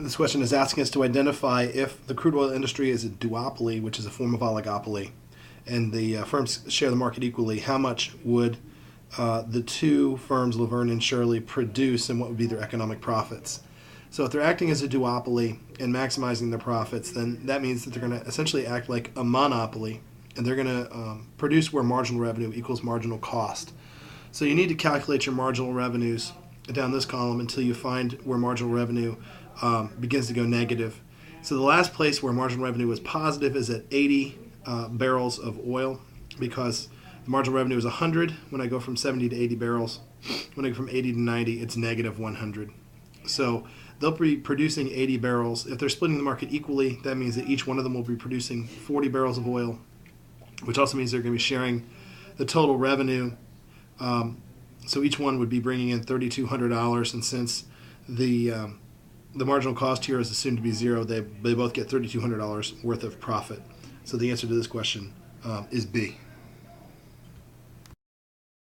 This question is asking us to identify if the crude oil industry is a duopoly, which is a form of oligopoly, and the firms share the market equally. How much would the two firms, Laverne and Shirley, produce, and what would be their economic profits? So if they're acting as a duopoly and maximizing their profits, then that means that they're going to essentially act like a monopoly, and they're going to produce where marginal revenue equals marginal cost. So you need to calculate your marginal revenues down this column until you find where marginal revenue begins to go negative. So the last place where marginal revenue was positive is at 80 barrels of oil, because the marginal revenue is 100 when I go from 70 to 80 barrels. When I go from 80 to 90, it's negative 100. So they'll be producing 80 barrels. If they're splitting the market equally, that means that each one of them will be producing 40 barrels of oil, which also means they're going to be sharing the total revenue. So each one would be bringing in $3,200, and since the marginal cost here is assumed to be zero, they both get $3,200 worth of profit. So the answer to this question is B.